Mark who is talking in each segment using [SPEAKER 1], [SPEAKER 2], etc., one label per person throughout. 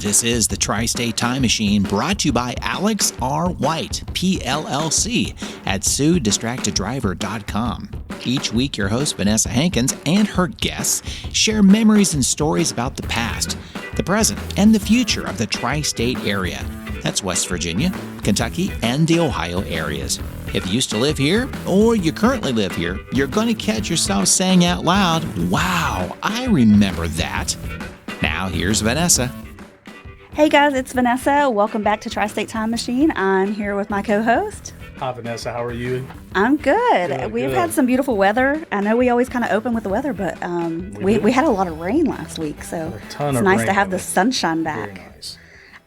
[SPEAKER 1] This is the Tri-State Time Machine, brought to you by Alex R. White, PLLC, at SueDistractedDriver.com. Each week, your host, Vanessa Hankins, and her guests share memories and stories about the past, the present, and the future of the Tri-State area. That's West Virginia, Kentucky, and the Ohio areas. If you used to live here, or you currently live here, you're going to catch yourself saying out loud, "Wow, I remember that." Now, here's Vanessa.
[SPEAKER 2] Hey guys, it's Vanessa. Welcome back to Tri-State Time Machine. I'm here with my co-host.
[SPEAKER 3] Hi, Vanessa. How are you?
[SPEAKER 2] I'm good. We've had some beautiful weather. I know we always kind of open with the weather, but we had a lot of rain last week, so it's nice to have the sunshine back.
[SPEAKER 3] Very nice.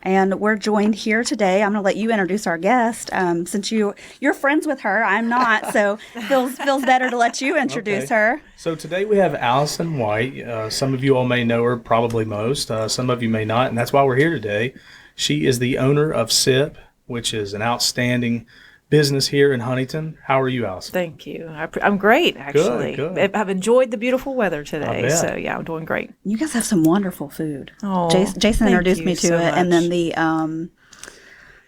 [SPEAKER 2] And we're joined here today. I'm going to let you introduce our guest. Since you're friends with her, I'm not, so feels better to let you introduce her.
[SPEAKER 3] So today we have Allison White. Some of you all may know her, probably most. Some of you may not, and that's why we're here today. She is the owner of SIP, which is an outstanding business here in Huntington. How are you, Allison?
[SPEAKER 4] Thank you. I'm great, actually.
[SPEAKER 3] Good.
[SPEAKER 4] I've enjoyed the beautiful weather today,
[SPEAKER 3] bet.
[SPEAKER 4] so yeah, I'm doing great.
[SPEAKER 2] You guys have some wonderful food.
[SPEAKER 4] Oh,
[SPEAKER 2] Jason introduced me to
[SPEAKER 4] so
[SPEAKER 2] it, and then
[SPEAKER 4] much.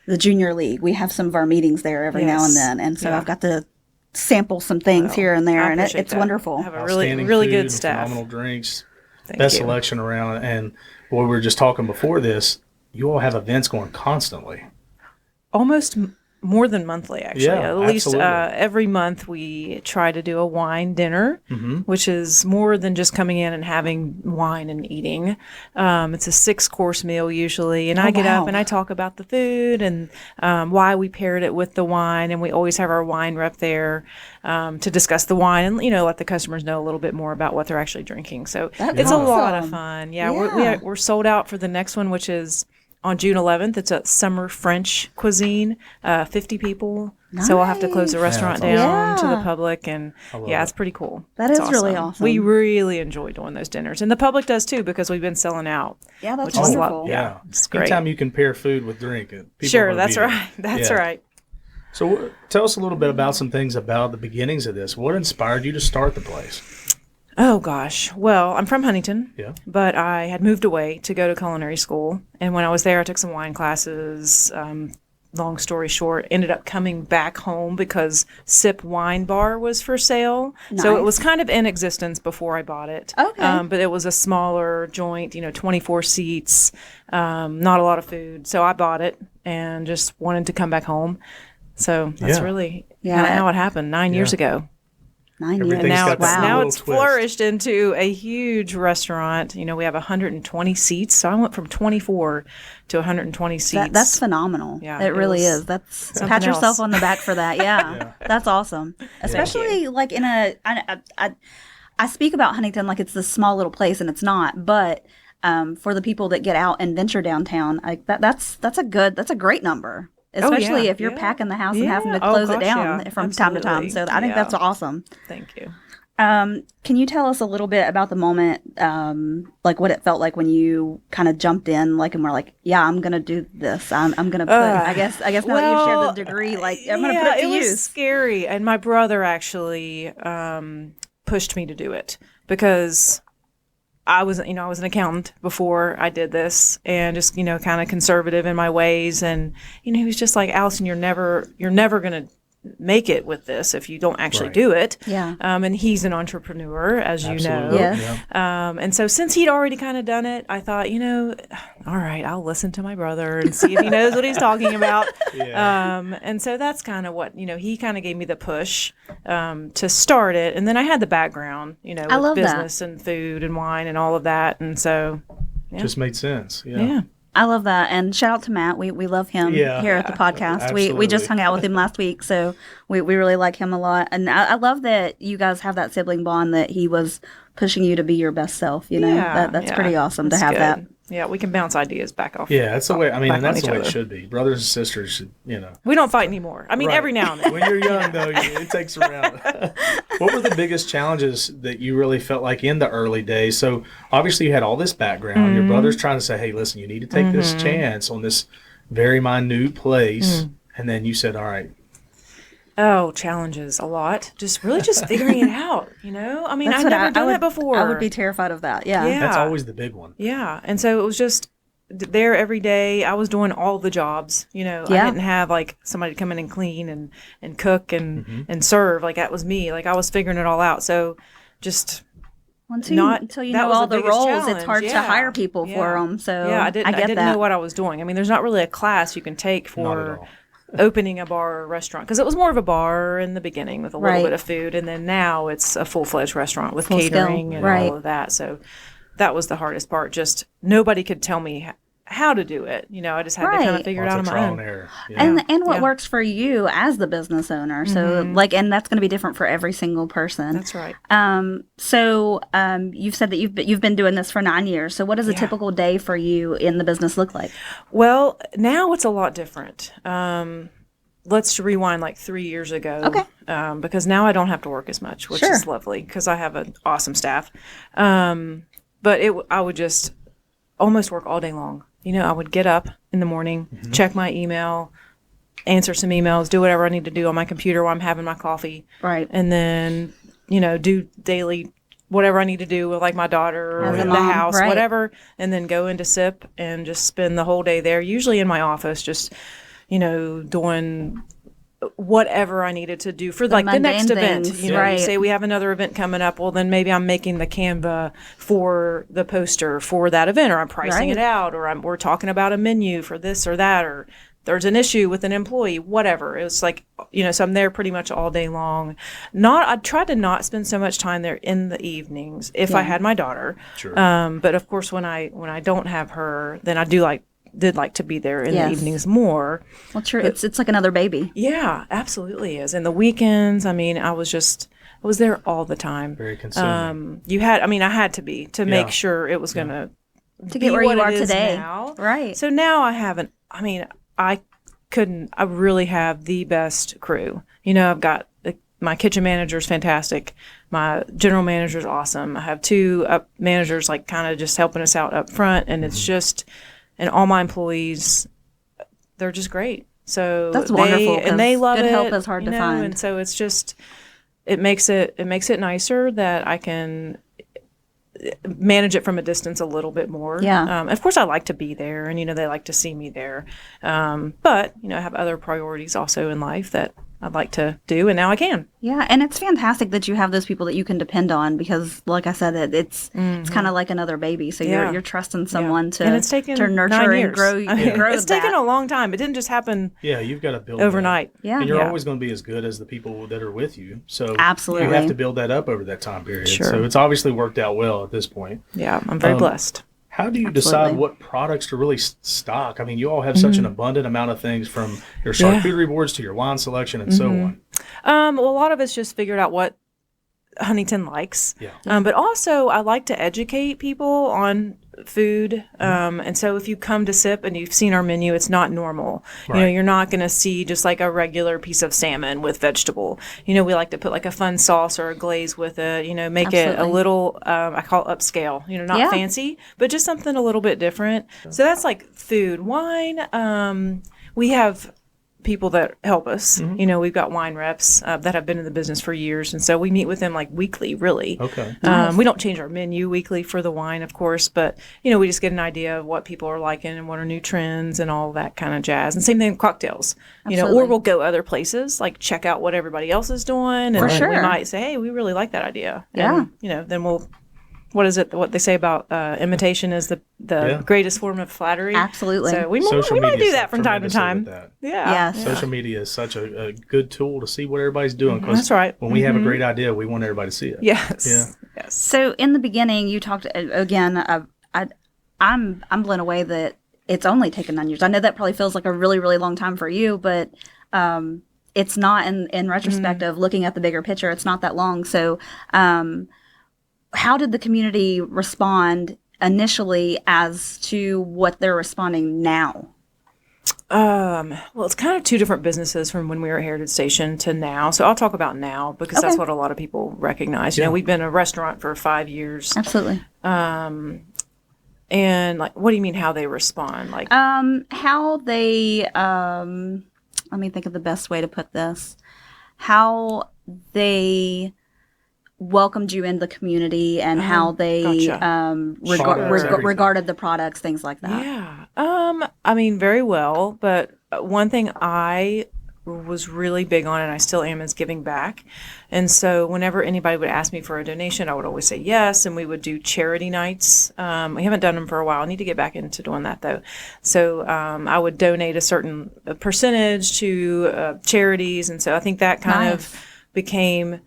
[SPEAKER 2] the junior league. We have some of our meetings there every now and then, and so I've got to sample some things here and there, and it's wonderful.
[SPEAKER 4] I have a really
[SPEAKER 3] food,
[SPEAKER 4] good staff.
[SPEAKER 3] Phenomenal drinks,
[SPEAKER 4] Thank
[SPEAKER 3] best
[SPEAKER 4] you.
[SPEAKER 3] selection around. And what we were just talking before this, you all have events going constantly.
[SPEAKER 4] Almost more than monthly, actually.
[SPEAKER 3] Yeah,
[SPEAKER 4] At least
[SPEAKER 3] absolutely.
[SPEAKER 4] every month we try to do a wine dinner, which is more than just coming in and having wine and eating. It's a 6-course meal usually, and I get up and I talk about the food and why we paired it with the wine, and we always have our wine rep there to discuss the wine and let the customers know a little bit more about what they're actually drinking. So it's a lot of fun. Yeah. We're sold out for the next one, which is on June 11th. It's a summer French cuisine, 50 people.
[SPEAKER 2] Nice.
[SPEAKER 4] So we'll have to close the restaurant
[SPEAKER 3] that's
[SPEAKER 4] down to the
[SPEAKER 2] Yeah.
[SPEAKER 4] public. And it's pretty cool.
[SPEAKER 2] That
[SPEAKER 4] It's
[SPEAKER 2] is really awesome.
[SPEAKER 4] We really enjoy doing those dinners. And the public does too, because we've been selling out.
[SPEAKER 2] Yeah, that's
[SPEAKER 4] which is
[SPEAKER 2] wonderful.
[SPEAKER 3] Yeah.
[SPEAKER 4] It's great.
[SPEAKER 3] Anytime you can pair food with drink, people
[SPEAKER 4] Sure,
[SPEAKER 3] will
[SPEAKER 4] that's
[SPEAKER 3] be there.
[SPEAKER 4] right. That's
[SPEAKER 3] Yeah.
[SPEAKER 4] right.
[SPEAKER 3] So tell us a little bit about some things about the beginnings of this. What inspired you to start the place?
[SPEAKER 4] Oh, gosh. Well, I'm from Huntington,
[SPEAKER 3] Yeah.
[SPEAKER 4] but I had moved away to go to culinary school. And when I was there, I took some wine classes. Long story short, ended up coming back home because SIP Wine Bar was for sale. So it was kind of in existence before I bought it.
[SPEAKER 2] Okay.
[SPEAKER 4] But it was a smaller joint, 24 seats, not a lot of food. So I bought it and just wanted to come back home. So that's really kind of how it happened 9 years ago.
[SPEAKER 2] 9 years.
[SPEAKER 3] Everything's
[SPEAKER 4] Now
[SPEAKER 3] got
[SPEAKER 4] it's,
[SPEAKER 3] that
[SPEAKER 4] now
[SPEAKER 3] little
[SPEAKER 4] it's
[SPEAKER 3] twist.
[SPEAKER 4] flourished into a huge restaurant. We have 120 seats. So I went from 24 to 120 seats.
[SPEAKER 2] That's phenomenal.
[SPEAKER 4] Yeah,
[SPEAKER 2] it really
[SPEAKER 4] was
[SPEAKER 2] is. That's
[SPEAKER 4] something
[SPEAKER 2] pat yourself
[SPEAKER 4] else.
[SPEAKER 2] on the back for that. Yeah, that's awesome. Especially like in I speak about Huntington like it's this small little place, and it's not. But for the people that get out and venture downtown, that's a great number. Especially if you're packing the house and having to close it down from time to time. So I think that's awesome.
[SPEAKER 4] Thank you.
[SPEAKER 2] Can you tell us a little bit about the moment, like what it felt like when you kind of jumped in, like, and were like, yeah, I'm going to do this. I'm going to put, I guess now that you've shared the degree, like, I'm going to put it to use.
[SPEAKER 4] It was scary. And my brother actually pushed me to do it because I was an accountant before I did this, and just, kind of conservative in my ways. And, he was just like, Allison, you're never going to make it with this if you don't actually do it.
[SPEAKER 2] Yeah.
[SPEAKER 4] And he's an entrepreneur, as you know.
[SPEAKER 2] Yes.
[SPEAKER 4] And so since he'd already kind of done it, I thought, all right, I'll listen to my brother and see if he knows what he's talking about. And so that's kind of what, he kind of gave me the push to start it. And then I had the background,
[SPEAKER 2] I
[SPEAKER 4] with
[SPEAKER 2] love
[SPEAKER 4] business and food and wine and all of that. And so,
[SPEAKER 3] Just made sense.
[SPEAKER 4] yeah.
[SPEAKER 2] I love that. And shout out to Matt. We love him here at the podcast. We just hung out with him last week, so we really like him a lot. And I love that you guys have that sibling bond, that he was pushing you to be your best self. That's pretty awesome to have that.
[SPEAKER 4] Yeah, we can bounce ideas back off.
[SPEAKER 3] Yeah, that's the way. And that's the way
[SPEAKER 4] other.
[SPEAKER 3] it should be. Brothers and sisters should,
[SPEAKER 4] We don't fight anymore. I mean, every now and then.
[SPEAKER 3] When you're young, though, it takes around. What were the biggest challenges that you really felt like in the early days? So obviously you had all this background. Your brother's trying to say, hey, listen, you need to take this chance on this very minute place. And then you said, all right.
[SPEAKER 4] Oh, challenges a lot. Just figuring it out, I mean, I've never done that before.
[SPEAKER 2] I would be terrified of that. Yeah.
[SPEAKER 3] That's always the big one.
[SPEAKER 4] Yeah. And so it was just there every day. I was doing all the jobs. I didn't have like somebody to come in and clean and cook and serve. Like that was me. Like I was figuring it all out. So just
[SPEAKER 2] until you know all the roles, challenge. It's hard to hire people for them. So
[SPEAKER 4] I didn't know what I was doing. I mean, there's not really a class you can take for opening a bar or restaurant, because it was more of a bar in the beginning with a little bit of food, and then now it's a full-fledged restaurant with catering and all of that. So that was the hardest part. Just nobody could tell me how to do it. I just had to kind of figure it out on my own.
[SPEAKER 2] And what works for you as the business owner. So and that's going to be different for every single person.
[SPEAKER 4] That's right.
[SPEAKER 2] So you've said that you've been doing this for 9 years. So what does a typical day for you in the business look like?
[SPEAKER 4] Well, now it's a lot different. Let's rewind like 3 years ago.
[SPEAKER 2] Okay.
[SPEAKER 4] Because now I don't have to work as much, which is lovely because I have an awesome staff. But I would just almost work all day long. I would get up in the morning, check my email, answer some emails, do whatever I need to do on my computer while I'm having my coffee.
[SPEAKER 2] Right.
[SPEAKER 4] And then, do daily whatever I need to do with like my daughter or the house, whatever, and then go into SIP and just spend the whole day there, usually in my office, just, doing whatever I needed to do for like the next event. You say we have another event coming up. Well, then maybe I'm making the Canva for the poster for that event, or I'm pricing it out, or we're talking about a menu for this or that, or there's an issue with an employee, whatever. It was like, so I'm there pretty much all day long. I tried to not spend so much time there in the evenings if I had my daughter. Sure. But of course, when I don't have her, then I did like to be there in the evenings more.
[SPEAKER 2] Well, true. It's like another baby.
[SPEAKER 4] Yeah, absolutely is. And the weekends, I mean, I was there all the time.
[SPEAKER 3] Very consuming.
[SPEAKER 4] I had to be to make sure it was going to
[SPEAKER 2] get where you are today.
[SPEAKER 4] Now.
[SPEAKER 2] Right.
[SPEAKER 4] So now I really have the best crew. I've got my kitchen manager is fantastic. My general manager is awesome. I have 2 managers like kind of just helping us out up front, and it's just. And all my employees, they're just great. So
[SPEAKER 2] that's wonderful,
[SPEAKER 4] and they love it.
[SPEAKER 2] Good help is hard to find,
[SPEAKER 4] and so it's just it makes it nicer that I can manage it from a distance a little bit more.
[SPEAKER 2] Yeah.
[SPEAKER 4] Of course, I like to be there, and they like to see me there. But I have other priorities also in life that I'd like to do, and now I can.
[SPEAKER 2] Yeah, and it's fantastic that you have those people that you can depend on, because, like I said, it's kind of like another baby. So you're trusting someone to nurture and grow.
[SPEAKER 4] It's taken a long time. It didn't just happen.
[SPEAKER 3] Yeah, you've got to build
[SPEAKER 4] overnight.
[SPEAKER 3] That. Yeah, and you're always going to be as good as the people that are with you. So
[SPEAKER 2] absolutely,
[SPEAKER 3] you have to build that up over that time period.
[SPEAKER 4] Sure.
[SPEAKER 3] So it's obviously worked out well at this point.
[SPEAKER 4] Yeah, I'm very blessed.
[SPEAKER 3] How do you decide what products to really stock? I mean, you all have such an abundant amount of things, from your charcuterie boards to your wine selection and so on.
[SPEAKER 4] Well, a lot of it's just figured out what Huntington likes. Yeah. But also, I like to educate people on food. And so if you come to SIP and you've seen our menu, it's not normal. Right. You're not going to see just like a regular piece of salmon with vegetable. We like to put like a fun sauce or a glaze with it, make it a little, I call it upscale, not fancy, but just something a little bit different. So that's like food. Wine, we have people that help us. We've got wine reps that have been in the business for years, and so we meet with them like weekly, really.
[SPEAKER 3] Okay.
[SPEAKER 4] We don't change our menu weekly for the wine, of course, but we just get an idea of what people are liking and what are new trends and all that kind of jazz. And same thing with cocktails. Or we'll go other places, like check out what everybody else is doing, and we might say, hey, we really like that idea. And, then we'll. What is it? What they say about imitation is the greatest form of flattery.
[SPEAKER 2] Absolutely.
[SPEAKER 4] So we might do that from time to time.
[SPEAKER 3] Yeah. Social media is such a good tool to see what everybody's doing.
[SPEAKER 4] That's right.
[SPEAKER 3] When we have a great idea, we want everybody to see it.
[SPEAKER 4] Yes.
[SPEAKER 3] Yeah.
[SPEAKER 4] Yes.
[SPEAKER 2] So in the beginning, you talked again. I'm blown away that it's only taken 9 years. I know that probably feels like a really, really long time for you, but it's not. In retrospect of looking at the bigger picture, it's not that long. So. How did the community respond initially as to what they're responding now?
[SPEAKER 4] Well, it's kind of 2 different businesses from when we were at Heritage Station to now. So I'll talk about now because that's what a lot of people recognize. We've been a restaurant for 5 years.
[SPEAKER 2] Absolutely.
[SPEAKER 4] And like, what do you mean how they respond? Like,
[SPEAKER 2] how they, let me think of the best way to put this. How they welcomed you in the community and how they regarded the products, things like that.
[SPEAKER 4] I mean, very well, but one thing I was really big on, and I still am, is giving back. And so whenever anybody would ask me for a donation, I would always say yes, and we would do charity nights. We haven't done them for a while. I need to get back into doing that, though. So I would donate a certain percentage to charities, and so I think that kind of became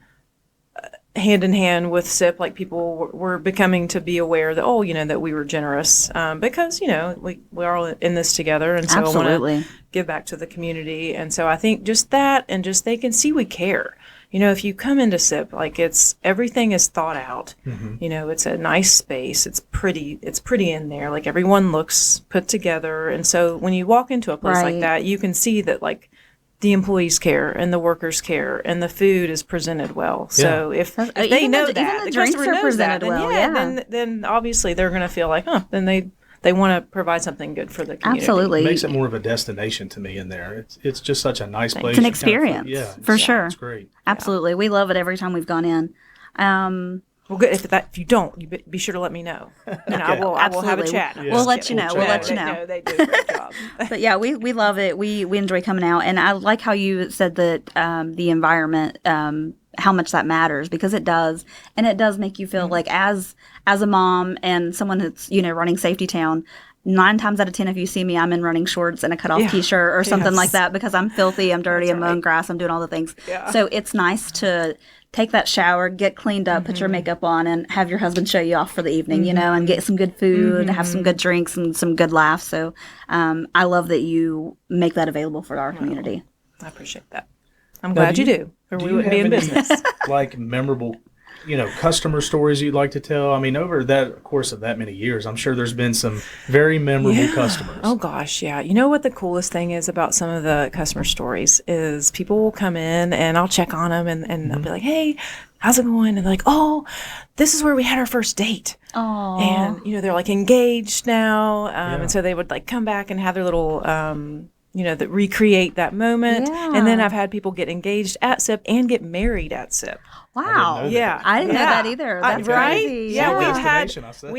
[SPEAKER 4] hand in hand with SIP, like people were becoming to be aware that, that we were generous because, we're all in this together. And so
[SPEAKER 2] Absolutely.
[SPEAKER 4] I want to give back to the community. And so I think just that, and just they can see we care. If you come into SIP, like everything is thought out. Mm-hmm. It's a nice space. It's pretty in there. Like everyone looks put together. And so when you walk into a place like that, you can see that like the employees care and the workers care and the food is presented well. Yeah. So if they know that,
[SPEAKER 2] even the drinks are presented well,
[SPEAKER 4] then obviously they're going to feel like, then they want to provide something good for the community.
[SPEAKER 2] Absolutely.
[SPEAKER 3] It makes it more of a destation to me in there. It's just such a nice place.
[SPEAKER 2] It's an experience. For sure.
[SPEAKER 3] It's great.
[SPEAKER 2] Absolutely. Yeah. We love it every time we've gone in.
[SPEAKER 4] Well, good. If you don't, you be sure to let me know, and I will have a chat.
[SPEAKER 2] Yeah. We'll let you know. We'll let you know.
[SPEAKER 4] They do a great job.
[SPEAKER 2] But yeah, we love it. We enjoy coming out, and I like how you said that the environment, how much that matters, because it does, and it does make you feel like as a mom and someone that's running Safety Town. 9 times out of 10, if you see me, I'm in running shorts and a cutoff t-shirt or something like that, because I'm filthy, I'm dirty, I'm mowing grass, I'm doing all the things. Yeah. So it's nice to take that shower, get cleaned up, put your makeup on, and have your husband show you off for the evening, and get some good food, have some good drinks, and some good laughs. So I love that you make that available for our community.
[SPEAKER 4] I appreciate that. I'm glad you do, or we wouldn't be in business.
[SPEAKER 3] Like memorable customer stories you'd like to tell? I mean, over that course of that many years, I'm sure there's been some very memorable customers.
[SPEAKER 4] Oh, gosh, yeah. You know what the coolest thing is about some of the customer stories is people will come in, and I'll check on them, and I'll be like, hey, how's it going? And they're like, oh, this is where we had our first date.
[SPEAKER 2] Oh.
[SPEAKER 4] And, they're, like, engaged now. And so they would, like, come back and have their little that recreate that moment. Yeah. And then I've had people get engaged at SIP and get married at SIP.
[SPEAKER 2] Wow.
[SPEAKER 4] I
[SPEAKER 2] didn't know that either. That's
[SPEAKER 4] right?
[SPEAKER 2] crazy.
[SPEAKER 4] Yeah, we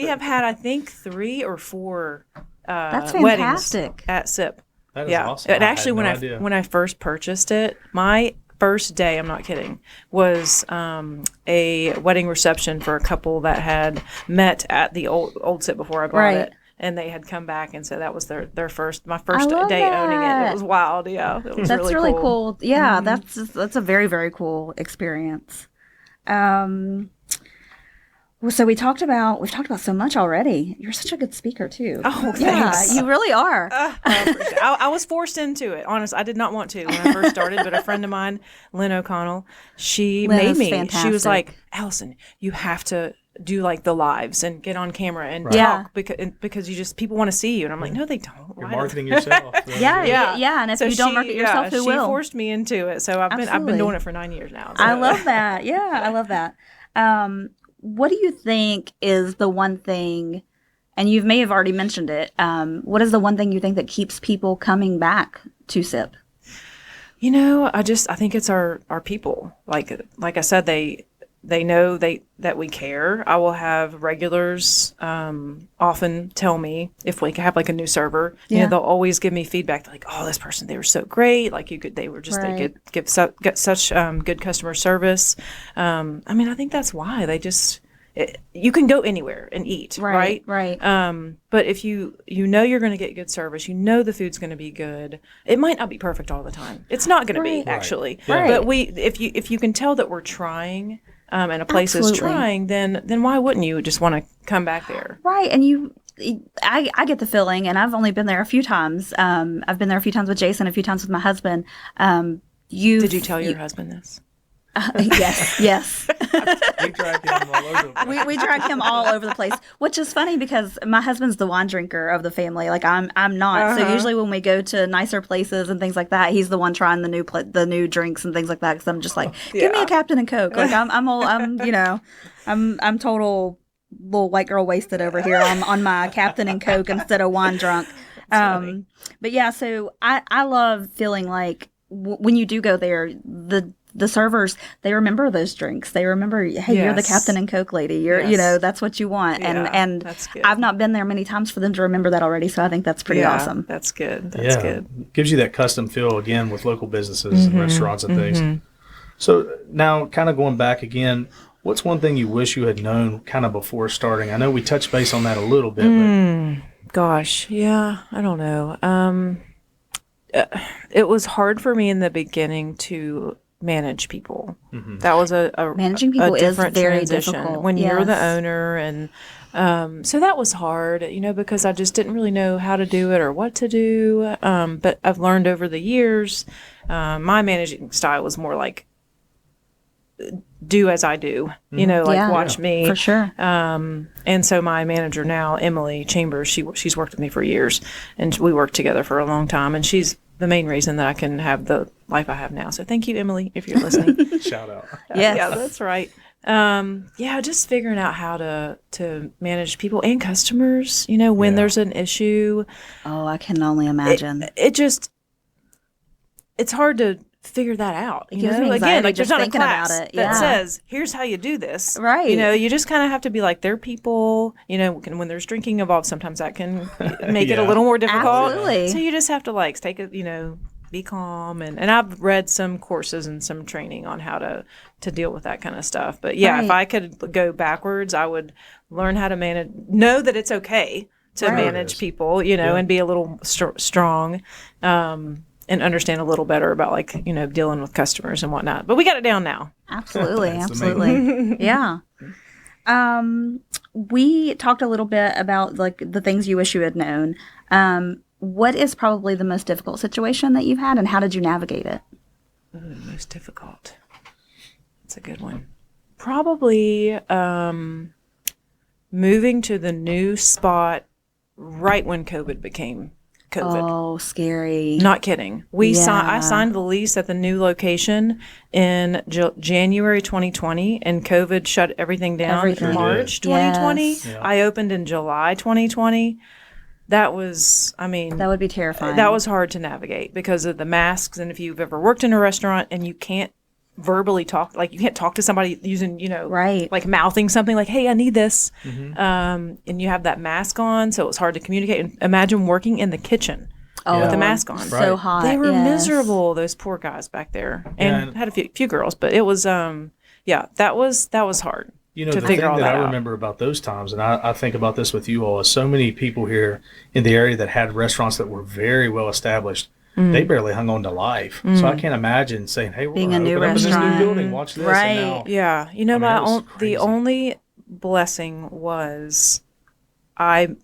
[SPEAKER 4] have had I think 3 or 4
[SPEAKER 2] That's
[SPEAKER 4] weddings
[SPEAKER 2] fantastic.
[SPEAKER 4] at SIP.
[SPEAKER 3] That is awesome.
[SPEAKER 4] And actually when I first purchased it, my first day, I'm not kidding, was a wedding reception for a couple that had met at the old SIP before I bought it. And they had come back, and so that was my first day owning it. It was wild, yeah. It was
[SPEAKER 2] That's really cool. Yeah, that's a very, very cool experience. So we've talked about so much already. You're such a good speaker too.
[SPEAKER 4] Oh, thanks.
[SPEAKER 2] Yeah, you really are.
[SPEAKER 4] I was forced into it. Honest, I did not want to when I first started, but a friend of mine, Lynn O'Connell, she made me.
[SPEAKER 2] Fantastic.
[SPEAKER 4] She was like, Allison, you have to do like the lives and get on camera and talk because people want to see you. And I'm like, no, they don't.
[SPEAKER 3] You're marketing yourself.
[SPEAKER 2] Yeah. And if you don't market yourself, who will?
[SPEAKER 4] She forced me into it. So I've been doing it for 9 years now. So.
[SPEAKER 2] I love that. Yeah, I love that. What do you think is the one thing, and you may have already mentioned it, what is the one thing you think that keeps people coming back to SIP?
[SPEAKER 4] I think it's our people. Like I said, they know that we care. I will have regulars often tell me if we have like a new server. They'll always give me feedback. They're like, "Oh, this person, they were so great. Like they get such good customer service." I think that's why you can go anywhere and eat, right?
[SPEAKER 2] Right.
[SPEAKER 4] But if you're going to get good service, the food's going to be good. It might not be perfect all the time. It's not going to be actually.
[SPEAKER 2] Right.
[SPEAKER 4] But if you can tell that we're trying. And a place is trying, then why wouldn't you just want to come back there?
[SPEAKER 2] Right. And I get the feeling, and I've only been there a few times. I've been there a few times with Jason, a few times with my husband.
[SPEAKER 4] Did you tell your husband this?
[SPEAKER 2] Yes.
[SPEAKER 3] We drag him all over the place.
[SPEAKER 2] We drag him all over the place, which is funny because my husband's the wine drinker of the family. Like I'm not. So usually when we go to nicer places and things like that, he's the one trying the new drinks and things like that. Because I'm just like, give me a Captain and Coke. Like I'm total little white girl wasted over here on my Captain and Coke instead of wine drunk. But yeah, so I love feeling like when you do go there, the the servers, they remember those drinks. They remember, hey, you're the Captain and Coke lady. You're, that's what you want. And
[SPEAKER 4] that's good.
[SPEAKER 2] I've not been there many times for them to remember that already. So I think that's pretty awesome.
[SPEAKER 4] That's good. That's good.
[SPEAKER 3] Gives you that custom feel again with local businesses and restaurants and things. So now kind of going back again, what's one thing you wish you had known kind of before starting? I know we touched base on that a little bit.
[SPEAKER 4] Gosh, yeah, I don't know. It was hard for me in the beginning to manage people. That was a
[SPEAKER 2] managing people
[SPEAKER 4] is
[SPEAKER 2] very
[SPEAKER 4] transition
[SPEAKER 2] difficult
[SPEAKER 4] when you're the owner, and so that was hard, because I just didn't really know how to do it or what to do. But I've learned over the years, my managing style was more like do as I do, watch me.
[SPEAKER 2] For sure.
[SPEAKER 4] And so my manager now, Emily Chambers, she's worked with me for years, and we worked together for a long time, and she's the main reason that I can have the life I have now. So thank you, Emily, if you're listening.
[SPEAKER 3] Shout out.
[SPEAKER 2] Yes.
[SPEAKER 4] Yeah, that's right. Just figuring out how to manage people and customers, when there's an issue.
[SPEAKER 2] Oh, I can only imagine.
[SPEAKER 4] It's hard to figure that out.
[SPEAKER 2] It gives me anxiety
[SPEAKER 4] again, like
[SPEAKER 2] just
[SPEAKER 4] there's not a
[SPEAKER 2] thinking
[SPEAKER 4] class
[SPEAKER 2] about it.
[SPEAKER 4] that says, here's how you do this.
[SPEAKER 2] Right.
[SPEAKER 4] You just kind of have to be like, they're people, when there's drinking involved, sometimes that can make it a little more difficult.
[SPEAKER 2] Absolutely.
[SPEAKER 4] So you just have to take it, be calm. And I've read some courses and some training on how to deal with that kind of stuff. But if I could go backwards, I would learn how to know that it's okay to manage people, and be a little strong. And understand a little better about dealing with customers and whatnot. But we got it down now.
[SPEAKER 2] Absolutely. Absolutely. Yeah. We talked a little bit about the things you wish you had known. What is probably the most difficult situation that you've had, and how did you navigate it?
[SPEAKER 4] Most difficult. That's a good one. Probably moving to the new spot right when COVID became COVID.
[SPEAKER 2] Oh, scary.
[SPEAKER 4] Not kidding. I signed the lease at the new location in January 2020, and COVID shut everything down in March 2020.
[SPEAKER 2] Yes.
[SPEAKER 4] Yeah. I opened in July 2020. That was,
[SPEAKER 2] that would be terrifying.
[SPEAKER 4] That was hard to navigate because of the masks. And if you've ever worked in a restaurant and you can't verbally talk, you can't talk to somebody using, mouthing something like, hey, I need this. And you have that mask on, so it's hard to communicate. And imagine working in the kitchen with the mask on.
[SPEAKER 2] So hot.
[SPEAKER 4] They were miserable, those poor guys back there. And had a few girls, but it was, that was hard.
[SPEAKER 3] The thing that I remember about those times, and I think about this with you all, is so many people here in the area that had restaurants that were very well established. They barely hung on to life. So I can't imagine saying, hey, we're going to open up in this new building, watch this.
[SPEAKER 2] Right.
[SPEAKER 3] And now,
[SPEAKER 4] yeah. The only blessing was I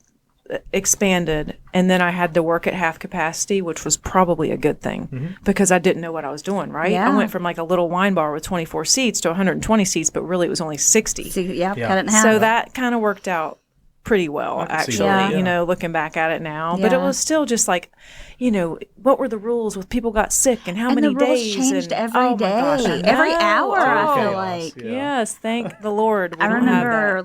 [SPEAKER 4] expanded, and then I had to work at half capacity, which was probably a good thing because I didn't know what I was doing, right?
[SPEAKER 2] Yeah.
[SPEAKER 4] I went from a little wine bar with 24 seats to 120 seats, but really it was only 60.
[SPEAKER 2] So, cut it in half.
[SPEAKER 4] So that kind of worked out pretty well, actually, looking back at it now. But it was still just what were the rules with people got sick and how many days?
[SPEAKER 2] The rules changed every day,
[SPEAKER 4] gosh,
[SPEAKER 2] every hour, I feel like.
[SPEAKER 4] Yes, thank the Lord.
[SPEAKER 2] I remember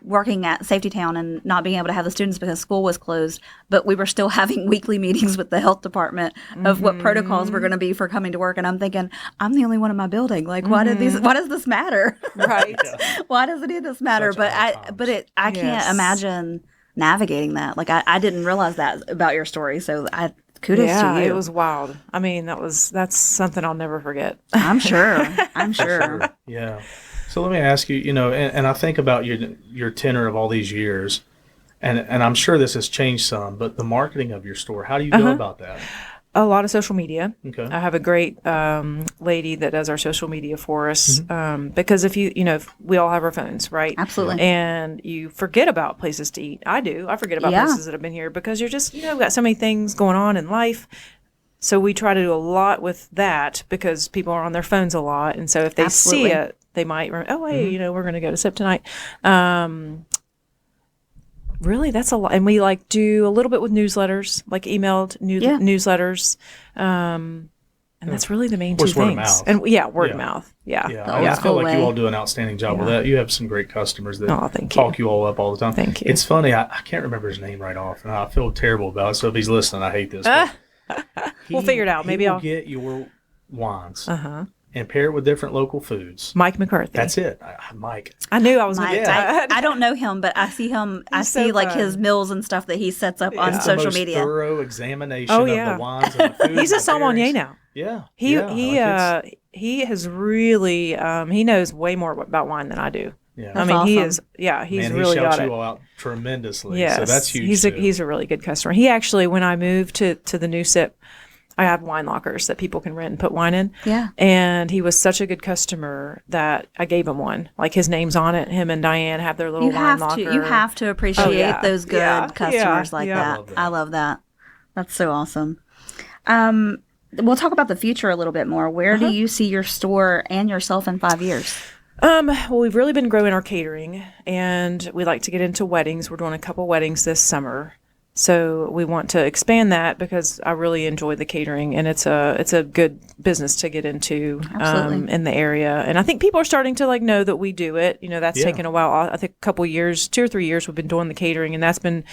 [SPEAKER 2] working at Safety Town and not being able to have the students because school was closed, but we were still having weekly meetings with the health department of what protocols were going to be for coming to work. And I'm thinking, I'm the only one in my building. Why does this matter?
[SPEAKER 4] Right.
[SPEAKER 2] Why does any of this matter? I can't imagine navigating that. I didn't realize that about your story. So kudos to you.
[SPEAKER 4] It was wild. That's something I'll never forget.
[SPEAKER 2] I'm sure. I'm sure.
[SPEAKER 3] Yeah. So let me ask you, and I think about your tenure of all these years, and I'm sure this has changed some, but the marketing of your store, how do you go about that?
[SPEAKER 4] A lot of social media.
[SPEAKER 3] Okay.
[SPEAKER 4] I have a great lady that does our social media for us because if we all have our phones, right?
[SPEAKER 2] Absolutely.
[SPEAKER 4] And you forget about places to eat. I do. I forget about places that have been here because you're just, got so many things going on in life. So we try to do a lot with that because people are on their phones a lot. And so if they see it, they might remember, oh, hey, we're going to go to SIP tonight. Really, that's a lot. And we do a little bit with newsletters, emailed newsletters. And that's really the main two things.
[SPEAKER 3] Word of mouth.
[SPEAKER 4] And word of mouth. Yeah.
[SPEAKER 3] I feel like you all do an outstanding job with that. You have some great customers that talk you all up all the time.
[SPEAKER 4] Thank you.
[SPEAKER 3] It's funny. I can't remember his name right off, and I feel terrible about it. So if he's listening, I hate this.
[SPEAKER 4] We'll figure it out. Maybe I'll
[SPEAKER 3] get your wines. and pair it with different local foods.
[SPEAKER 4] Mike McCarthy.
[SPEAKER 3] That's it. Mike.
[SPEAKER 4] I knew I was
[SPEAKER 2] Mike,
[SPEAKER 4] going to
[SPEAKER 2] I don't know him, but I see him. I
[SPEAKER 4] He's
[SPEAKER 2] see
[SPEAKER 4] so
[SPEAKER 2] like
[SPEAKER 4] fun.
[SPEAKER 2] his meals and stuff that he sets up on
[SPEAKER 3] It's
[SPEAKER 2] social
[SPEAKER 3] the most
[SPEAKER 2] media.
[SPEAKER 3] thorough examination
[SPEAKER 4] Oh,
[SPEAKER 3] of
[SPEAKER 4] yeah.
[SPEAKER 3] the wines and the food.
[SPEAKER 4] He's a
[SPEAKER 3] the
[SPEAKER 4] sommelier
[SPEAKER 3] pairings.
[SPEAKER 4] now.
[SPEAKER 3] Yeah.
[SPEAKER 4] He
[SPEAKER 3] yeah,
[SPEAKER 4] he has really he knows way more about wine than I do.
[SPEAKER 3] yeah.
[SPEAKER 2] That's
[SPEAKER 4] I mean, he
[SPEAKER 2] awesome.
[SPEAKER 4] is he's
[SPEAKER 3] Man,
[SPEAKER 4] really
[SPEAKER 3] he shouts
[SPEAKER 4] got
[SPEAKER 3] you
[SPEAKER 4] it.
[SPEAKER 3] all out tremendously.
[SPEAKER 4] Yes,
[SPEAKER 3] So that's huge.
[SPEAKER 4] He's a really good customer. He actually, when I moved to the new SIP, I have wine lockers that people can rent and put wine in.
[SPEAKER 2] Yeah.
[SPEAKER 4] And he was such a good customer that I gave him one. Like his name's on it. Him and Diane have their little
[SPEAKER 2] You
[SPEAKER 4] wine
[SPEAKER 2] have
[SPEAKER 4] locker.
[SPEAKER 2] to. You have to appreciate
[SPEAKER 4] yeah.
[SPEAKER 2] those good
[SPEAKER 4] Yeah.
[SPEAKER 2] customers
[SPEAKER 4] Yeah.
[SPEAKER 2] like
[SPEAKER 4] Yeah.
[SPEAKER 2] that. I love that. That's so awesome. We'll talk about the future a little bit more. Where do you see your store and yourself in 5 years?
[SPEAKER 4] Well, we've really been growing our catering, and we like to get into weddings. We're doing a couple weddings this summer. So we want to expand that because I really enjoy the catering, and it's a good business to get into in the area. And I think people are starting to like know that we do it. You know, that's taken a while. I think a couple years, 2 or 3 years, we've been doing the catering, and it's been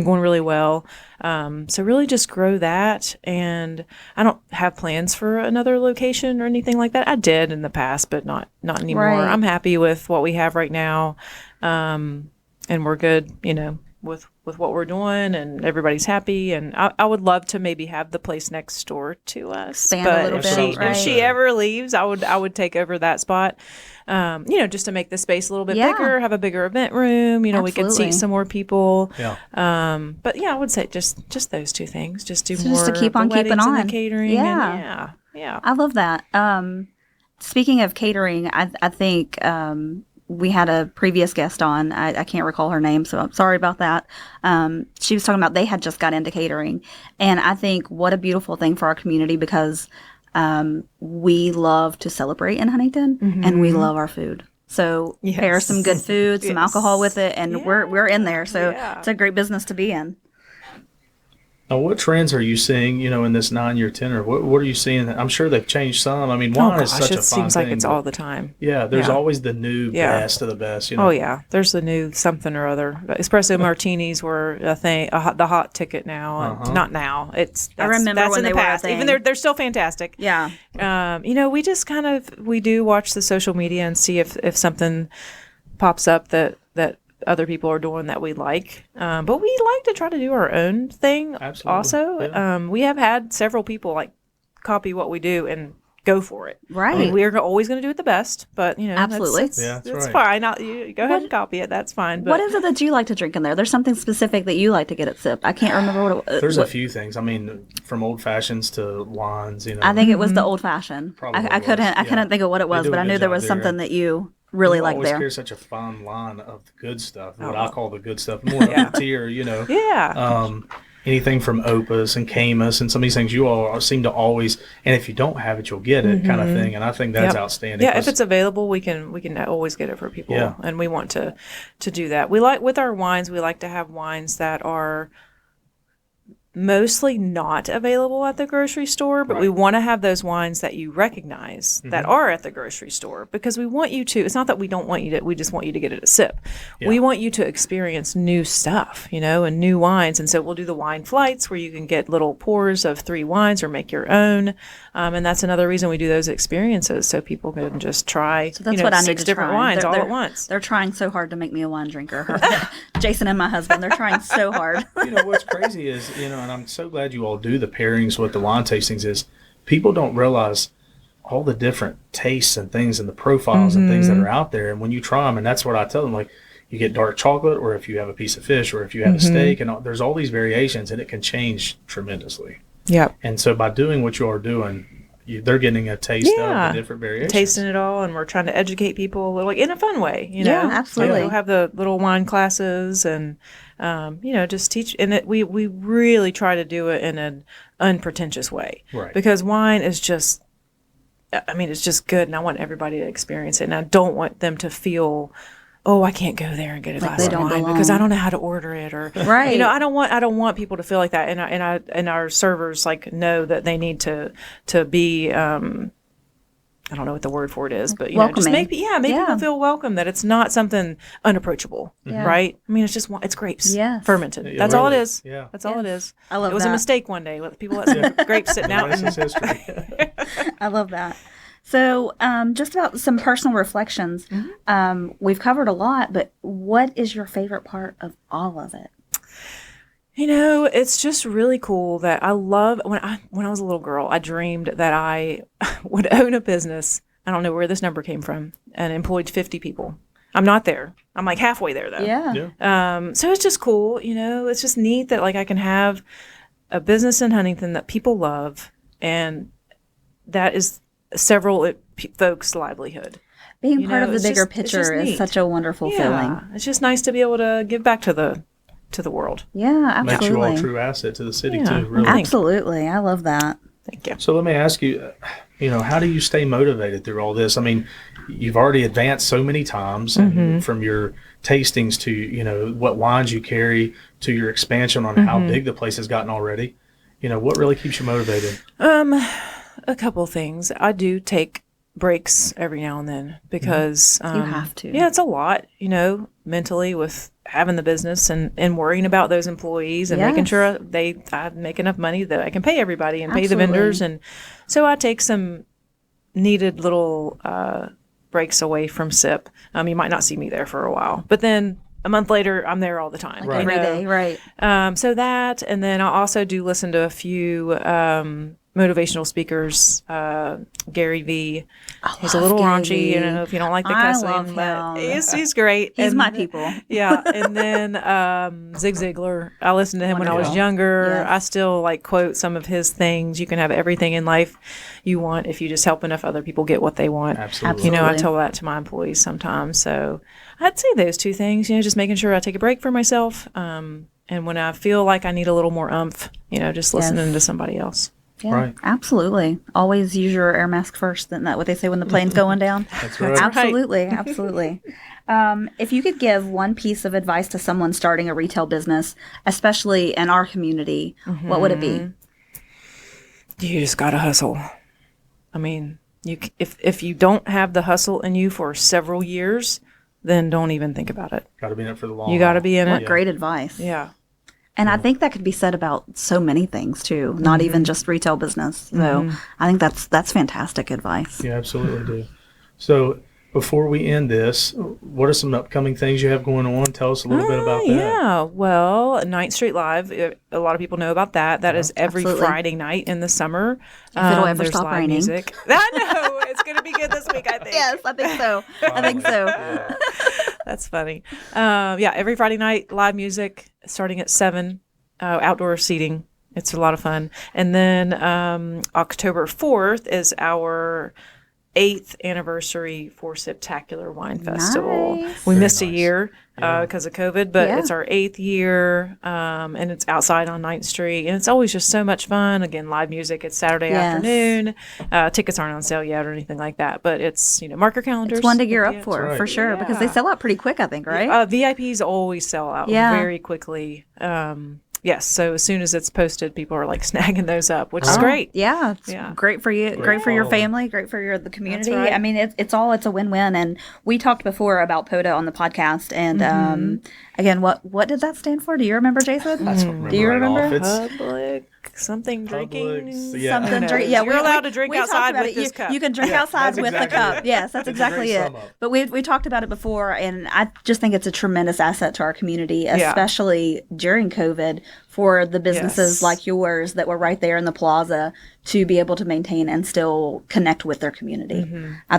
[SPEAKER 4] going really well. So really just grow that. And I don't have plans for another location or anything like that. I did in the past, but not anymore.
[SPEAKER 2] Right.
[SPEAKER 4] I'm happy with what we have right now, and we're good. You know, with what we're doing, and everybody's happy. And I would love to maybe have the place next door to us.
[SPEAKER 2] Expand
[SPEAKER 4] but
[SPEAKER 2] a little
[SPEAKER 4] if
[SPEAKER 2] bit,
[SPEAKER 4] if she ever leaves, I would take over that spot. You know, just to make the space a little bit bigger, have a bigger event room. You know, we could
[SPEAKER 2] Absolutely.
[SPEAKER 4] seat some more people.
[SPEAKER 3] Yeah.
[SPEAKER 4] But yeah, I would say just those two things. Just do
[SPEAKER 2] So
[SPEAKER 4] more
[SPEAKER 2] just to keep
[SPEAKER 4] the
[SPEAKER 2] on keeping
[SPEAKER 4] weddings and
[SPEAKER 2] on.
[SPEAKER 4] the catering.
[SPEAKER 2] Yeah.
[SPEAKER 4] And yeah.
[SPEAKER 2] I love that. Speaking of catering, I think we had a previous guest on. I can't recall her name, so I'm sorry about that. She was talking about they had just got into catering. And I think what a beautiful thing for our community because we love to celebrate in Huntington and we love our food. So pair some good food, some alcohol with it, and we're in there. So it's a great business to be in.
[SPEAKER 3] Now, what trends are you seeing, you know, in this 9-year tenure? What are you seeing? I'm sure they've changed some. I mean, wine is such a fun
[SPEAKER 4] it seems
[SPEAKER 3] thing.
[SPEAKER 4] like it's all the time.
[SPEAKER 3] Yeah, there's always the new best of the best, you know.
[SPEAKER 4] Oh yeah, there's the new something or other. Espresso martinis were a thing, the hot ticket now. Not now.
[SPEAKER 2] I remember
[SPEAKER 4] that's
[SPEAKER 2] when
[SPEAKER 4] in
[SPEAKER 2] they
[SPEAKER 4] the
[SPEAKER 2] were a
[SPEAKER 4] past.
[SPEAKER 2] thing.
[SPEAKER 4] Even they're still fantastic.
[SPEAKER 2] Yeah.
[SPEAKER 4] You know, we just we do watch the social media and see if something pops up that other people are doing that we like. But we like to try to do our own thing.
[SPEAKER 3] Absolutely.
[SPEAKER 4] Also.
[SPEAKER 3] Yeah.
[SPEAKER 4] We have had several people like copy what we do and go for it.
[SPEAKER 2] Right.
[SPEAKER 4] I mean, we're always going to do it the best, but you know,
[SPEAKER 2] Absolutely.
[SPEAKER 3] That's
[SPEAKER 4] that's
[SPEAKER 3] right.
[SPEAKER 4] fine. You go ahead and copy it. That's fine. But
[SPEAKER 2] What is it that you like to drink in there? There's something specific that you like to get at SIP. I can't remember what it was.
[SPEAKER 3] There's a few things. I mean, from old fashions to wines, you know.
[SPEAKER 2] I think it was the old fashioned.
[SPEAKER 3] Probably
[SPEAKER 2] I couldn't.
[SPEAKER 3] was,
[SPEAKER 2] I couldn't
[SPEAKER 3] yeah.
[SPEAKER 2] think of what it was,
[SPEAKER 3] do a
[SPEAKER 2] but I
[SPEAKER 3] good
[SPEAKER 2] knew there
[SPEAKER 3] job
[SPEAKER 2] was
[SPEAKER 3] there.
[SPEAKER 2] something that you really
[SPEAKER 3] You
[SPEAKER 2] like
[SPEAKER 3] always
[SPEAKER 2] there.
[SPEAKER 3] carry such a fine line of the good stuff, what I call the good stuff, more up the tier, you know.
[SPEAKER 4] yeah.
[SPEAKER 3] Anything from Opus and Camus and some of these things you all seem to always, and if you don't have it, you'll get it kind of thing. And I think that's outstanding.
[SPEAKER 4] Yeah, if it's available, we can always get it for people,
[SPEAKER 3] Yeah.
[SPEAKER 4] and we want to do that. We like with our wines. We like to have wines that are mostly not available at the grocery store, but we want to have those wines that you recognize that are at the grocery store because we want you to. It's not that we don't want you to. We just want you to get it a sip.
[SPEAKER 3] Yeah.
[SPEAKER 4] We want you to experience new stuff, you know, and new wines. And so we'll do the wine flights where you can get little pours of 3 wines or make your own. And that's another reason we do those experiences so people can just try.
[SPEAKER 2] So that's what I need
[SPEAKER 4] 6
[SPEAKER 2] to
[SPEAKER 4] different
[SPEAKER 2] try.
[SPEAKER 4] wines all
[SPEAKER 2] They're-
[SPEAKER 4] at once.
[SPEAKER 2] They're trying so hard to make me a wine drinker. Jason and my husband, they're trying so hard.
[SPEAKER 3] You know, what's crazy is, you know, and I'm so glad you all do the pairings with the wine tastings, is people don't realize all the different tastes and things and the profiles and things that are out there. And when you try them, and that's what I tell them, like, you get dark chocolate, or if you have a piece of fish, or if you have a steak, and there's all these variations, and it can change tremendously.
[SPEAKER 4] Yep.
[SPEAKER 3] And so by doing what you are doing, they're getting a taste of the different variations.
[SPEAKER 4] Tasting it all, and we're trying to educate people a little, like in a fun way, you know.
[SPEAKER 2] Yeah, absolutely.
[SPEAKER 4] We'll have the little wine classes, and you know, just teach. And we really try to do it in an unpretentious way,
[SPEAKER 3] Right.
[SPEAKER 4] because wine is just, I mean, it's just good, and I want everybody to experience it, and I don't want them to feel, oh, I can't go there and get a glass
[SPEAKER 2] they
[SPEAKER 4] of
[SPEAKER 2] don't
[SPEAKER 4] wine
[SPEAKER 2] belong.
[SPEAKER 4] because I don't know how to order it, or
[SPEAKER 2] Right.
[SPEAKER 4] you know, I don't want people to feel like that, and our servers like know that they need to be. I don't know what the word for it is, but you know, just
[SPEAKER 2] Welcoming.
[SPEAKER 4] make people feel welcome, that it's not something unapproachable,
[SPEAKER 2] Yeah.
[SPEAKER 4] right? I mean, it's grapes,
[SPEAKER 2] Yes.
[SPEAKER 4] fermented.
[SPEAKER 3] Yeah,
[SPEAKER 4] That's all it
[SPEAKER 3] really.
[SPEAKER 4] is.
[SPEAKER 3] Yeah.
[SPEAKER 4] That's all it is.
[SPEAKER 2] I love
[SPEAKER 4] It was
[SPEAKER 2] that.
[SPEAKER 4] a mistake one day with people let some grapes sitting
[SPEAKER 3] The
[SPEAKER 4] out.
[SPEAKER 3] rest is
[SPEAKER 4] And,
[SPEAKER 3] history.
[SPEAKER 2] I love that. So, just about some personal reflections. We've covered a lot, but what is your favorite part of all of it?
[SPEAKER 4] It's just really cool that I love when I was a little girl, I dreamed that I would own a business. I don't know where this number came from, and employed 50 people. I'm not there. I'm like halfway there though.
[SPEAKER 2] Yeah.
[SPEAKER 4] So it's just cool, it's just neat that like I can have a business in Huntington that people love, and that is several folks' livelihood.
[SPEAKER 2] Being part of the bigger picture is such a wonderful feeling.
[SPEAKER 4] It's just nice to be able to give back to the world.
[SPEAKER 2] Yeah, absolutely.
[SPEAKER 3] Makes you all a true asset to the city too, really.
[SPEAKER 2] Absolutely. I love that.
[SPEAKER 4] Thank you.
[SPEAKER 3] So let me ask you, how do you stay motivated through all this? I mean, you've already advanced so many times, and from your tastings to, what wines you carry to your expansion on how big the place has gotten already. What really keeps you motivated?
[SPEAKER 4] A couple things. I do take breaks every now and then because
[SPEAKER 2] you have to.
[SPEAKER 4] Yeah, it's a lot, mentally with having the business and worrying about those employees and making sure I make enough money that I can pay everybody and pay the vendors. And so I take some needed little breaks away from SIP. You might not see me there for a while, but then a month later, I'm there all the time.
[SPEAKER 2] Like every day, right.
[SPEAKER 4] So that, and then I also do listen to a few motivational speakers. Gary V. He's a little raunchy. I don't know if you don't like the cussing,
[SPEAKER 2] I love
[SPEAKER 4] but
[SPEAKER 2] him.
[SPEAKER 4] he's great.
[SPEAKER 2] He's my people.
[SPEAKER 4] Yeah. And then Zig Ziglar. I listened to him when I was younger.
[SPEAKER 2] Yes.
[SPEAKER 4] I still quote some of his things. You can have everything in life you want if you just help enough other people get what they want.
[SPEAKER 3] Absolutely.
[SPEAKER 4] I tell that to my employees sometimes. So I'd say those two things, just making sure I take a break for myself. And when I feel like I need a little more oomph, just listening to somebody else.
[SPEAKER 2] Yeah,
[SPEAKER 3] right.
[SPEAKER 2] Absolutely. Always use your air mask first. Isn't that what they say when the plane's going down?
[SPEAKER 3] That's right.
[SPEAKER 2] Absolutely. Absolutely. If you could give one piece of advice to someone starting a retail business, especially in our community, what would it be?
[SPEAKER 4] You just got to hustle. I mean, if you don't have the hustle in you for several years, then don't even think about it.
[SPEAKER 3] Got to be in it for the long haul.
[SPEAKER 4] You got to be in it.
[SPEAKER 2] What great advice.
[SPEAKER 4] Yeah.
[SPEAKER 2] And I think that could be said about so many things too, not even just retail business. So I think that's fantastic advice.
[SPEAKER 3] You absolutely do. So before we end this, what are some upcoming things you have going on? Tell us a little bit about that.
[SPEAKER 4] Yeah, well, 9th Street Live, a lot of people know about that. That is every Friday night in the summer.
[SPEAKER 2] If it'll ever stop raining.
[SPEAKER 4] Music. I know. It's going to be good this week, I think.
[SPEAKER 2] Yes, I think so. I think so.
[SPEAKER 4] That's funny. Every Friday night, live music starting at 7, outdoor seating. It's a lot of fun. And then October 4th is our 8th anniversary for Septacular Wine Festival.
[SPEAKER 2] Nice.
[SPEAKER 4] We missed a year because of COVID, but it's our 8th year, and it's outside on 9th Street, and it's always just so much fun. Again, live music. It's Saturday afternoon. Tickets aren't on sale yet or anything like that, but it's mark your calendars.
[SPEAKER 2] It's one to gear up for sure, because they sell out pretty quick, I think, right?
[SPEAKER 4] VIPs always sell out very quickly. Yes, so as soon as it's posted, people are snagging those up, which is great.
[SPEAKER 2] Yeah, it's great for you, great for your family, great for the community. That's right. I mean, it's a win-win. And we talked before about POTA on the podcast, and again, what did that stand for? Do you remember, Jason? Do you remember?
[SPEAKER 4] Public something drinking.
[SPEAKER 2] Something drink. Yeah,
[SPEAKER 4] you're allowed to drink outside with this cup.
[SPEAKER 2] You can drink outside with the cup. Yes, that's exactly it. But we talked about it before, and I just think it's a tremendous asset to our community, especially during COVID, for the businesses like yours that were right there in the plaza to be able to maintain and still connect with their community. I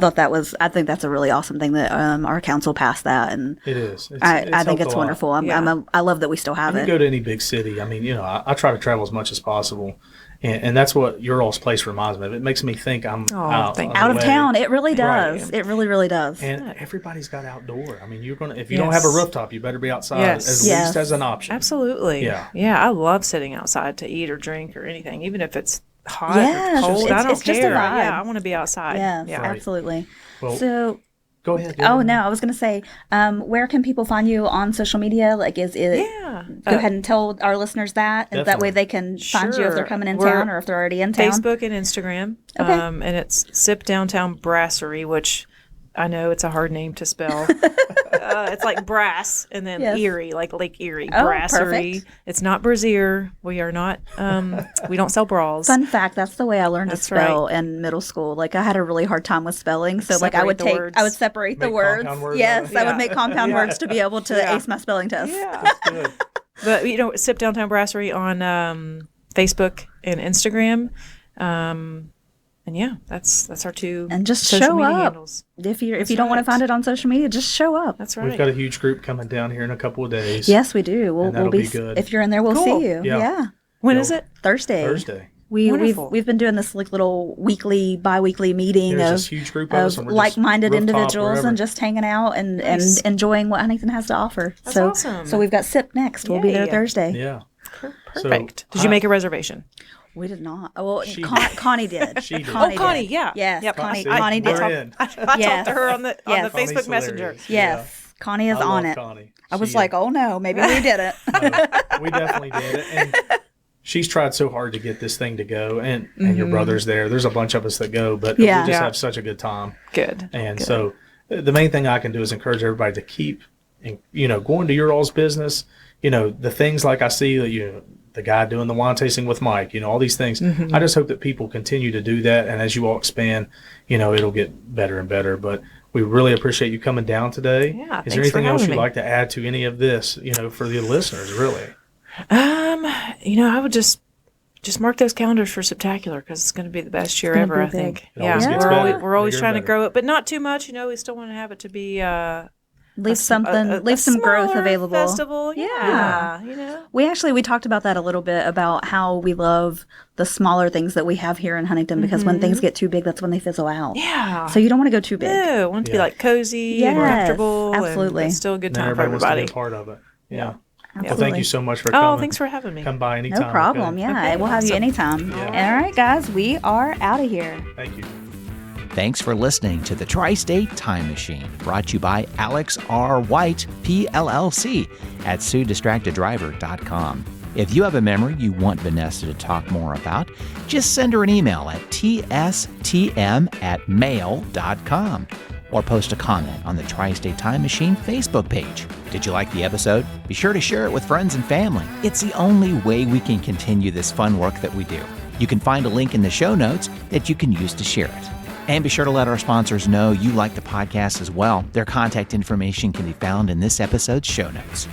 [SPEAKER 2] think that's a really awesome thing that our council passed that, and
[SPEAKER 3] it is.
[SPEAKER 2] I think it's wonderful. I love that we still have it.
[SPEAKER 3] You go to any big city. I mean, I try to travel as much as possible. And that's what your all's place reminds me of. It makes me think I'm out
[SPEAKER 2] of town. It really does. Right. It really, really does.
[SPEAKER 3] And everybody's got outdoor. I mean, if you don't have a rooftop, you better be outside at least as an option.
[SPEAKER 4] Absolutely. Yeah. I love sitting outside to eat or drink or anything, even if it's hot or cold. I don't
[SPEAKER 2] it's
[SPEAKER 4] care.
[SPEAKER 2] Just a vibe.
[SPEAKER 4] Yeah, I want to be outside.
[SPEAKER 2] Yes,
[SPEAKER 4] yeah,
[SPEAKER 2] absolutely.
[SPEAKER 3] Well,
[SPEAKER 2] so.
[SPEAKER 3] Go ahead.
[SPEAKER 2] No, I was going to say, where can people find you on social media? Is it? Go ahead and tell our listeners that, and that way they can find you if they're coming in town or if they're already in town.
[SPEAKER 4] Facebook and Instagram.
[SPEAKER 2] Okay.
[SPEAKER 4] And it's SIP Downtown Brasserie, which I know it's a hard name to spell. It's like brass and then Erie, like Lake Erie.
[SPEAKER 2] Oh,
[SPEAKER 4] Brasserie.
[SPEAKER 2] perfect.
[SPEAKER 4] It's not Brasserie. We are not, we don't sell bras.
[SPEAKER 2] Fun fact, that's the way I learned to spell in middle school. Like, I had a really hard time with spelling. So, like, I would separate the words. Yes, I would make compound words to be able to ace my spelling test.
[SPEAKER 4] Yeah.
[SPEAKER 3] That's good.
[SPEAKER 4] But, you know, Sip Downtown Brasserie on Facebook and Instagram. And yeah, that's our two
[SPEAKER 2] and just
[SPEAKER 4] social
[SPEAKER 2] show
[SPEAKER 4] media
[SPEAKER 2] up.
[SPEAKER 4] handles.
[SPEAKER 2] If you don't want to find it on social media, just show up.
[SPEAKER 4] That's right.
[SPEAKER 3] We've got a huge group coming down here in a couple of days.
[SPEAKER 2] Yes, we do.
[SPEAKER 3] We'll be good.
[SPEAKER 2] If you're in there, we'll see you. Yeah.
[SPEAKER 4] When is it?
[SPEAKER 2] Thursday. We've been doing this like little bi-weekly meeting
[SPEAKER 3] There's
[SPEAKER 2] of
[SPEAKER 3] this huge group of us, and we're
[SPEAKER 2] like-minded
[SPEAKER 3] just
[SPEAKER 2] individuals
[SPEAKER 3] wherever.
[SPEAKER 2] and just hanging out and enjoying what Huntington has to offer.
[SPEAKER 4] That's awesome.
[SPEAKER 2] So we've got SIP next. We'll be there Thursday.
[SPEAKER 3] Yeah.
[SPEAKER 4] Perfect. Did you make a reservation?
[SPEAKER 2] We did not. Oh, well, Connie did.
[SPEAKER 3] She did.
[SPEAKER 4] Connie, yeah.
[SPEAKER 2] Yes,
[SPEAKER 4] Yep.
[SPEAKER 2] Connie did.
[SPEAKER 4] I talked to her on the
[SPEAKER 2] Yes.
[SPEAKER 4] Facebook Messenger.
[SPEAKER 3] Hilarious.
[SPEAKER 2] Yes, Connie is
[SPEAKER 3] I
[SPEAKER 2] on
[SPEAKER 3] love
[SPEAKER 2] it.
[SPEAKER 3] Connie.
[SPEAKER 2] I was like, oh no, maybe we didn't.
[SPEAKER 3] No, we definitely did it. And she's tried so hard to get this thing to go. And your brother's there. There's a bunch of us that go, but we just have such a good time.
[SPEAKER 4] Good.
[SPEAKER 3] And
[SPEAKER 4] Good.
[SPEAKER 3] so the main thing I can do is encourage everybody to keep, going to your all's business. The things like I see that the guy doing the wine tasting with Mike, all these things. I just hope that people continue to do that. And as you all expand, it'll get better and better. But we really appreciate you coming down today.
[SPEAKER 4] Yeah,
[SPEAKER 3] Is there anything else you'd like to add to any of this, for the listeners, really?
[SPEAKER 4] I would just mark those calendars for Septacular because it's going to be the best year ever, I think.
[SPEAKER 3] It always gets better,
[SPEAKER 4] we're always
[SPEAKER 3] bigger
[SPEAKER 4] trying to
[SPEAKER 3] and
[SPEAKER 4] grow it, but not too much. We still want to have it to be
[SPEAKER 2] leave some growth
[SPEAKER 4] smaller
[SPEAKER 2] available.
[SPEAKER 4] Festival, yeah.
[SPEAKER 2] We talked about that a little bit about how we love the smaller things that we have here in Huntington because when things get too big, that's when they fizzle out.
[SPEAKER 4] Yeah.
[SPEAKER 2] So you don't want to go too big.
[SPEAKER 4] No, I want it to be like cozy and comfortable.
[SPEAKER 2] Absolutely.
[SPEAKER 4] And it's still a good
[SPEAKER 3] Now
[SPEAKER 4] time for
[SPEAKER 3] everybody
[SPEAKER 4] everybody.
[SPEAKER 3] wants to be a part of it. Yeah.
[SPEAKER 2] Absolutely.
[SPEAKER 3] Well, thank you so much for coming.
[SPEAKER 4] Oh, thanks for having me.
[SPEAKER 3] Come by anytime.
[SPEAKER 2] No problem.
[SPEAKER 3] Okay?
[SPEAKER 2] Yeah,
[SPEAKER 4] Okay,
[SPEAKER 2] we'll have you
[SPEAKER 4] awesome.
[SPEAKER 2] anytime.
[SPEAKER 3] Yeah.
[SPEAKER 2] All right, guys, we are out of here.
[SPEAKER 3] Thank you.
[SPEAKER 1] Thanks for listening to the Tri-State Time Machine, brought to you by Alex R. White, PLLC, at SueDistractedDriver.com. If you have a memory you want Vanessa to talk more about, just send her an email at tstm@mail.com or post a comment on the Tri-State Time Machine Facebook page. Did you like the episode? Be sure to share it with friends and family. It's the only way we can continue this fun work that we do. You can find a link in the show notes that you can use to share it. And be sure to let our sponsors know you like the podcast as well. Their contact information can be found in this episode's show notes.